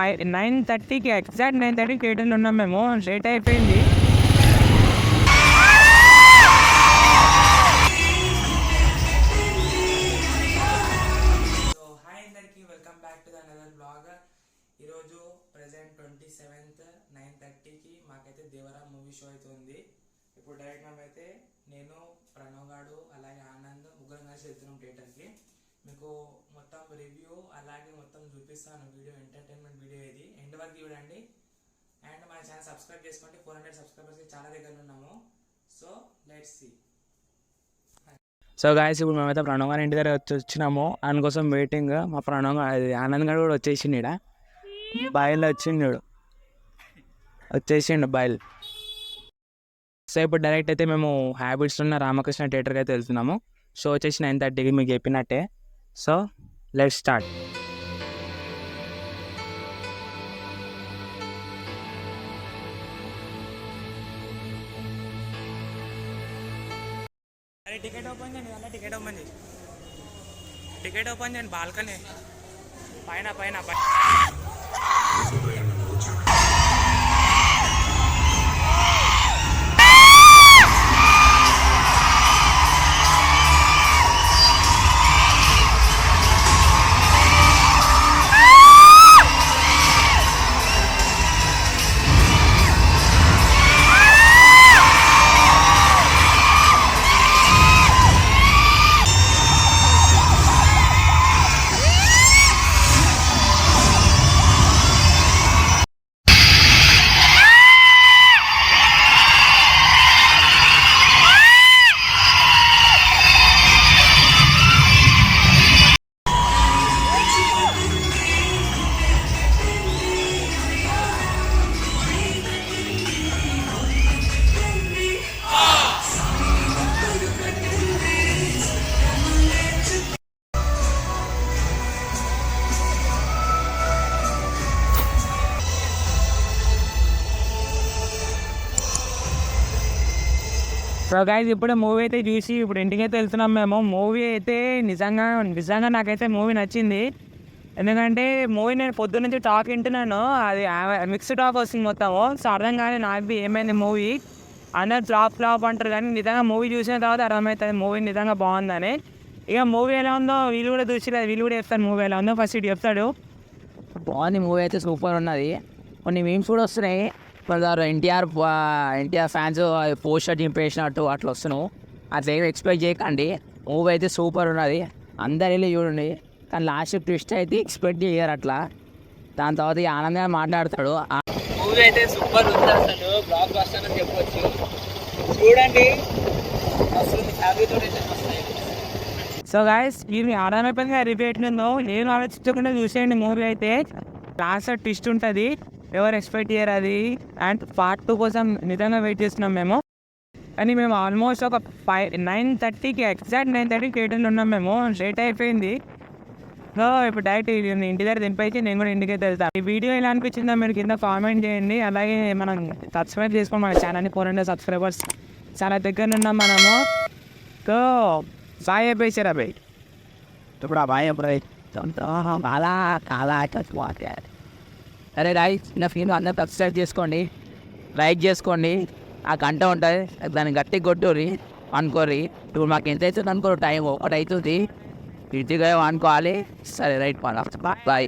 9:30కి exact 9:30కి థియేటర్లో ఉన్నాం మేము. లేట్ అయిపోయింది. Welcome back to the another blog. ఈరోజు ప్రజెంట్ 27th 9:30కి మాకైతే దేవరా మూవీ షో అయితే ఉంది. ఇప్పుడు డైరెక్ట్ మేమైతే నేను, ప్రణవ్ గాడు, అలాగే ఆనంద్ ముగ్గురం కలిసి వెళ్తున్నాం థియేటర్కి. మీకు మొత్తం రివ్యూ అలాగే మొత్తం చూపిస్తాను. వీడియో ఎంటర్టైన్మెంట్ వీడియో ఇది ఎండ్ వరకు చూడండి. అండ్ మన ఛానల్ సబ్స్క్రైబ్ చేసుకోండి. 400 సబ్స్క్రైబర్స్కి చాలా దగ్గర ఉన్నాము. So let's see. So guys, ఇప్పుడు మేమైతే ప్రణవ్ గారి ఇంటి దగ్గర వచ్చినాము. అందుకోసం వెయిటింగ్. మా ప్రణవ్ ఆనంద్ గారు కూడా వచ్చేసిండు. ఇక్కడ బయలు వచ్చేసిండు బయలు. సో ఇప్పుడు డైరెక్ట్ అయితే మేము హ్యాబిట్స్ ఉన్న రామకృష్ణ థియేటర్కి అయితే వెళ్తున్నాము. షో వచ్చేసి 9:30కి మీకు చెప్పినట్టే. So let's start. అరే టికెట్ ఓపెన్ చేయండి. అలా టికెట్ ఓపెన్ చేయండి. బాల్కనీ పైన. సో గైస్, ఇప్పుడే మూవీ అయితే చూసి ఇప్పుడు ఇంటికి అయితే వెళ్తున్నాం మేము. మూవీ అయితే నిజంగా నాకైతే మూవీ నచ్చింది. ఎందుకంటే మూవీ నేను పొద్దున్న నుంచి టాక్ వింటున్నాను. అది మిక్స్డ్ టాక్ వస్తుంది మొత్తము. సో అర్థం కానీ నాకు ఏమైంది మూవీ. అందరు ఫ్లాప్ అంటారు, కానీ నిజంగా మూవీ చూసిన తర్వాత అర్థమవుతుంది మూవీ నిజంగా బాగుందని. ఇక మూవీ ఎలా ఉందో వీళ్ళు కూడా చూసిలేదు. వీళ్ళు కూడా చెప్తారు మూవీ ఎలా ఉందో. ఫస్ట్ ఇటు చెప్తాడు. బాగుంది మూవీ అయితే, సూపర్ ఉన్నది. కొన్ని మీమ్స్ కూడా వస్తున్నాయి. ఎన్టీఆర్ ఫ్యాన్స్ పోస్టర్ చింపేసినట్టు అట్లా వస్తున్నావు. అట్లా ఏమి ఎక్స్పెక్ట్ చేయకండి. మూవీ అయితే సూపర్ ఉన్నది. అందరు వెళ్ళి చూడండి. కానీ లాస్ట్ ట్విస్ట్ అయితే ఎక్స్పెక్ట్ చేయరు అట్లా. దాని తర్వాత ఆనందంగా మాట్లాడతాడు. మూవీ అయితే సూపర్ ఉంది. అసలు బ్లాక్ బస్టర్ అని చెప్పొచ్చు. చూడండి అసలు ఫ్యామిలీతో అయితే వస్తాయి. సో గాయస్, మీరు ఆనందమైపోయింది రివ్యూ ఎట్లుందో నేను ఆలోచించకుండా చూసేయండి. మూవీ అయితే లాస్ట్ ట్విస్ట్ ఉంటుంది, ఎవరు ఎక్స్పెక్ట్ చేయరు అది. అండ్ పార్ట్ 2 కోసం నిజంగా వెయిట్ చేస్తున్నాం మేము. కానీ మేము ఆల్మోస్ట్ ఒక 9:30కి ఎగ్జాక్ట్ 9:30కి థియేటర్లో ఉన్నాం మేము. లేట్ అయిపోయింది. సో ఇప్పుడు డైరెక్ట్ ఇంటి దగ్గర దింపేసి నేను కూడా ఇంటికి అయితే వెళ్తాను. ఈ వీడియో ఎలా అనిపించిందో మీరు కింద కామెంట్ చేయండి. అలాగే మనం సబ్స్క్రైబ్ చేసుకోండి మన ఛానల్ని. 400 సబ్స్క్రైబర్స్ చాలా దగ్గర ఉన్నాం మనము. సో బాయ్ అయిపోయారు అబ్బాయి. ఇప్పుడు ఆ బాయ్ ఎప్పుడు కాలా సరే రైట్, నా ఫీల్ అందరూ సబ్స్క్రైబ్ చేసుకోండి, లైక్ చేసుకోండి. ఆ గంట ఉంటుంది, దాన్ని గట్టిగా కొట్టుర్రి అనుకోర్రి. ఇప్పుడు మాకు ఎంత అవుతుంది అనుకోరు, టైం 1 అవుతుంది. ఇటుగా అనుకోవాలి. సరే రైట్ బాయ్.